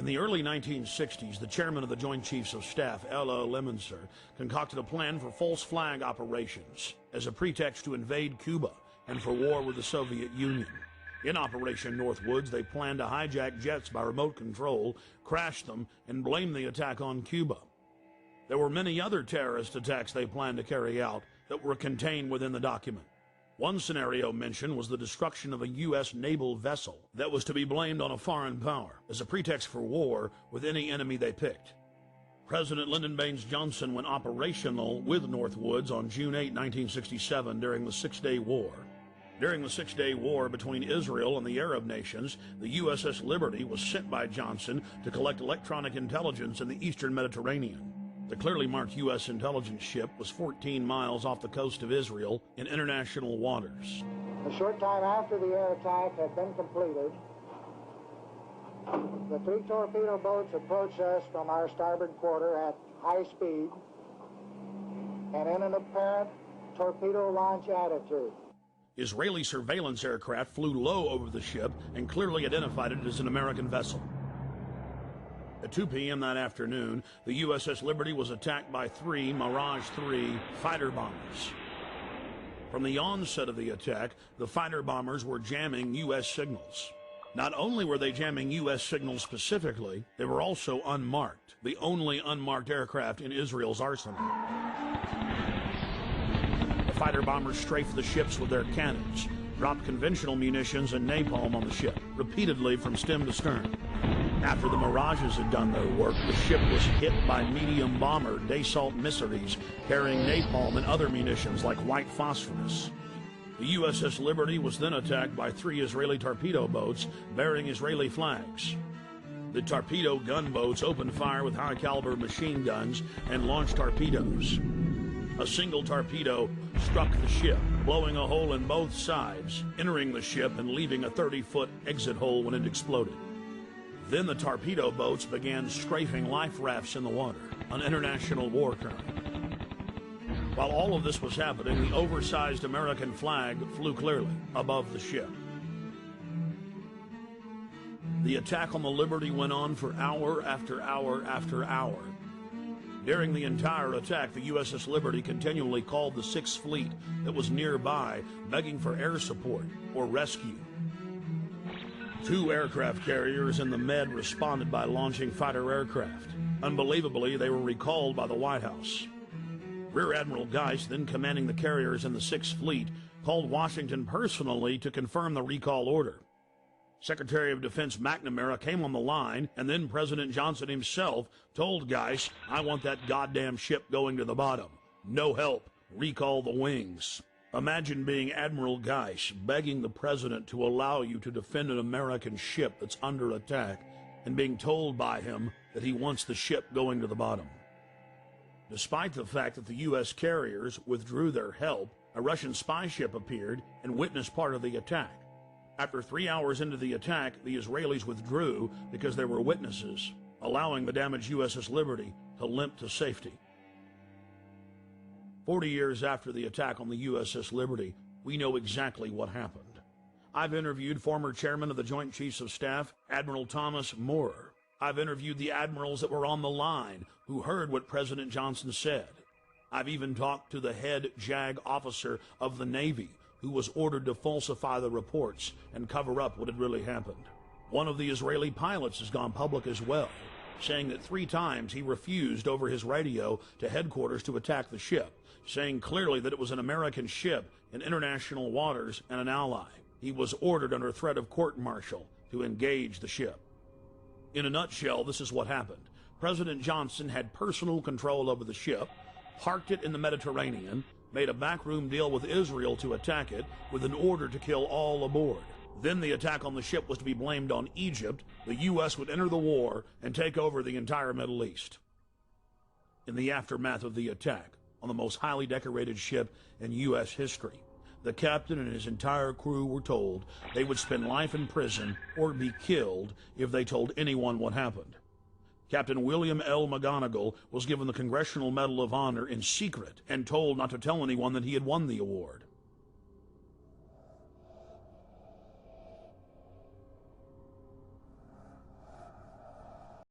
In the early 1960s, the chairman of the Joint Chiefs of Staff, L.O. Lemonster, concocted a plan for false flag operations as a pretext to invade Cuba and for war with the Soviet Union. In Operation Northwoods, they planned to hijack jets by remote control, crash them, and blame the attack on Cuba. There were many other terrorist attacks they planned to carry out that were contained within the document. One scenario mentioned was the destruction of a U.S. naval vessel that was to be blamed on a foreign power as a pretext for war with any enemy they picked. President Lyndon Baines Johnson went operational with Northwoods on June 8, 1967 during the Six-Day War. During the Six-Day War between Israel and the Arab nations, the USS Liberty was sent by Johnson to collect electronic intelligence in the eastern Mediterranean. The clearly marked U.S. intelligence ship was 14 miles off the coast of Israel in international waters. A short time after the air attack had been completed, the 3 torpedo boats approached us from our starboard quarter at high speed and in an apparent torpedo launch attitude. Israeli surveillance aircraft flew low over the ship and clearly identified it as an American vessel. At 2 p.m. that afternoon, the USS Liberty was attacked by 3 Mirage 3 fighter bombers. From the onset of the attack, the fighter bombers were jamming U.S. signals. Not only were they jamming U.S. signals specifically, they were also unmarked, the only unmarked aircraft in Israel's arsenal. The fighter bombers strafed the ships with their cannons, dropped conventional munitions and napalm on the ship, repeatedly from stem to stern. After the Mirages had done their work, the ship was hit by medium bomber Dassault missiles carrying napalm and other munitions like white phosphorus. The USS Liberty was then attacked by 3 Israeli torpedo boats bearing Israeli flags. The torpedo gunboats opened fire with high-caliber machine guns and launched torpedoes. A single torpedo struck the ship, blowing a hole in both sides, entering the ship and leaving a 30-foot exit hole when it exploded. Then the torpedo boats began strafing life rafts in the water, an international war crime. While all of this was happening, the oversized American flag flew clearly above the ship. The attack on the Liberty went on for hour after hour after hour. During the entire attack, the USS Liberty continually called the Sixth Fleet that was nearby, begging for air support or rescue. 2 aircraft carriers in the Med responded by launching fighter aircraft. Unbelievably, they were recalled by the White House. Rear Admiral Geist, then commanding the carriers in the Sixth Fleet, called Washington personally to confirm the recall order. Secretary of Defense McNamara came on the line, and then President Johnson himself told Geist, "I want that goddamn ship going to the bottom. No help. Recall the wings." Imagine being Admiral Geist begging the president to allow you to defend an American ship that's under attack and being told by him that he wants the ship going to the bottom. Despite the fact that the U.S. carriers withdrew their help, a Russian spy ship appeared and witnessed part of the attack. After 3 hours into the attack, the Israelis withdrew because there were witnesses, allowing the damaged USS Liberty to limp to safety. 40 years after the attack on the USS Liberty, we know exactly what happened. I've interviewed former chairman of the Joint Chiefs of Staff, Admiral Thomas Moorer. I've interviewed the admirals that were on the line who heard what President Johnson said. I've even talked to the head JAG officer of the Navy who was ordered to falsify the reports and cover up what had really happened. One of the Israeli pilots has gone public as well, saying that 3 times he refused over his radio to headquarters to attack the ship, saying clearly that it was an American ship in international waters and an ally. He was ordered under threat of court-martial to engage the ship. In a nutshell, this is what happened. President Johnson had personal control over the ship, parked it in the Mediterranean, made a backroom deal with Israel to attack it with an order to kill all aboard. Then the attack on the ship was to be blamed on Egypt. The U.S. would enter the war and take over the entire Middle East. In the aftermath of the attack on the most highly decorated ship in U.S. history, the captain and his entire crew were told they would spend life in prison or be killed if they told anyone what happened. Captain William L. McGonigal was given the Congressional Medal of Honor in secret and told not to tell anyone that he had won the award.